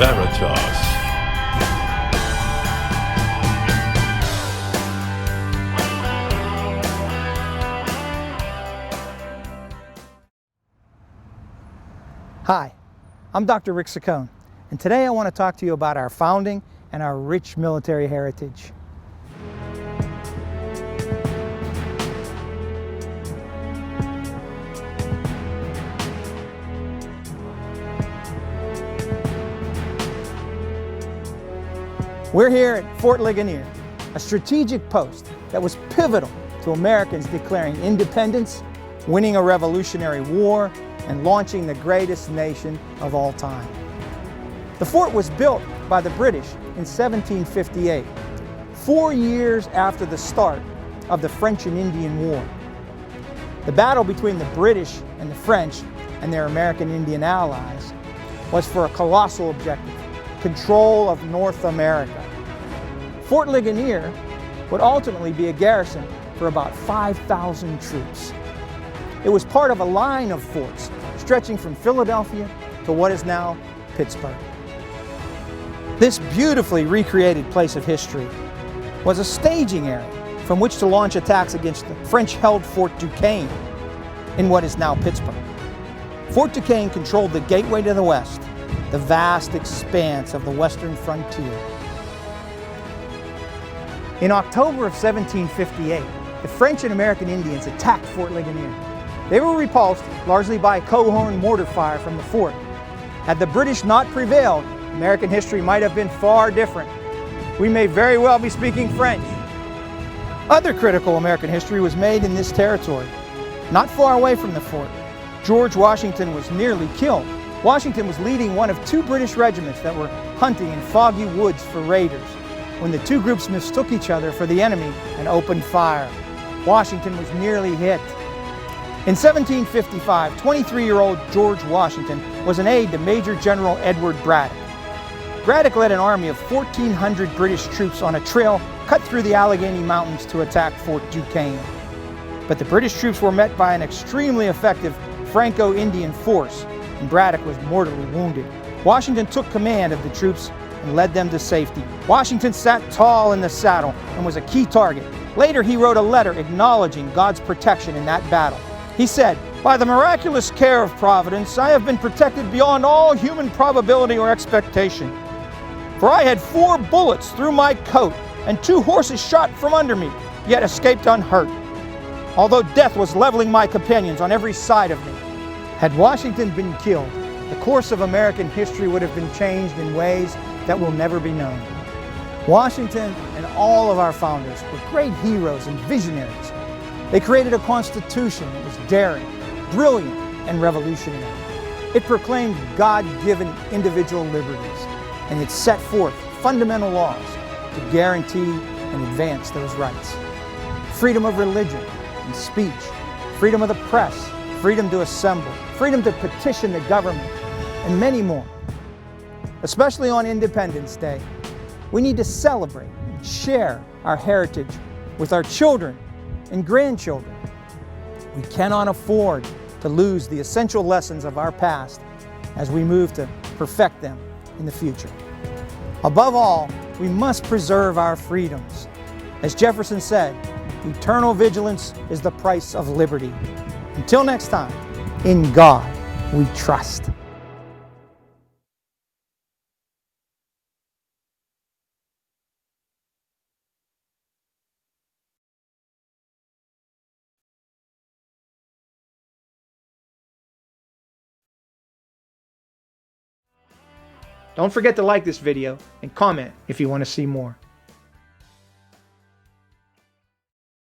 Veritas. Hi, I'm Dr. Rick Saccone, and today I want to talk to you about our founding and our rich military heritage. We're here at Fort Ligonier, a strategic post that was pivotal to Americans declaring independence, winning a Revolutionary War, and launching the greatest nation of all time. The fort was built by the British in 1758, 4 years after the start of the French and Indian War. The battle between the British and the French and their American Indian allies was for a colossal objective: control of North America. Fort Ligonier would ultimately be a garrison for about 5,000 troops. It was part of a line of forts stretching from Philadelphia to what is now Pittsburgh. This beautifully recreated place of history was a staging area from which to launch attacks against the French-held Fort Duquesne in what is now Pittsburgh. Fort Duquesne controlled the gateway to the west, the vast expanse of the western frontier. In October of 1758, the French and American Indians attacked Fort Ligonier. They were repulsed largely by Coehorn mortar fire from the fort. Had the British not prevailed, American history might have been far different. We may very well be speaking French. Other critical American history was made in this territory. Not far away from the fort, George Washington was nearly killed. Washington was leading one of 2 British regiments that were hunting in foggy woods for raiders when the 2 groups mistook each other for the enemy and opened fire. Washington was nearly hit. In 1755, 23-year-old George Washington was an aide to Major General Edward Braddock. Braddock led an army of 1,400 British troops on a trail cut through the Allegheny Mountains to attack Fort Duquesne. But the British troops were met by an extremely effective Franco-Indian force, and Braddock was mortally wounded. Washington took command of the troops and led them to safety. Washington sat tall in the saddle and was a key target. Later, he wrote a letter acknowledging God's protection in that battle. He said, "By the miraculous care of Providence, I have been protected beyond all human probability or expectation. For I had 4 bullets through my coat and 2 horses shot from under me, yet escaped unhurt, although death was leveling my companions on every side of me." Had Washington been killed, the course of American history would have been changed in ways that will never be known. Washington and all of our founders were great heroes and visionaries. They created a constitution that was daring, brilliant, and revolutionary. It proclaimed God-given individual liberties, and it set forth fundamental laws to guarantee and advance those rights. Freedom of religion and speech, freedom of the press, freedom to assemble, freedom to petition the government, and many more. Especially on Independence Day, we need to celebrate and share our heritage with our children and grandchildren. We cannot afford to lose the essential lessons of our past as we move to perfect them in the future. Above all, we must preserve our freedoms. As Jefferson said, eternal vigilance is the price of liberty. Until next time, in God we trust. Don't forget to like this video and comment if you want to see more.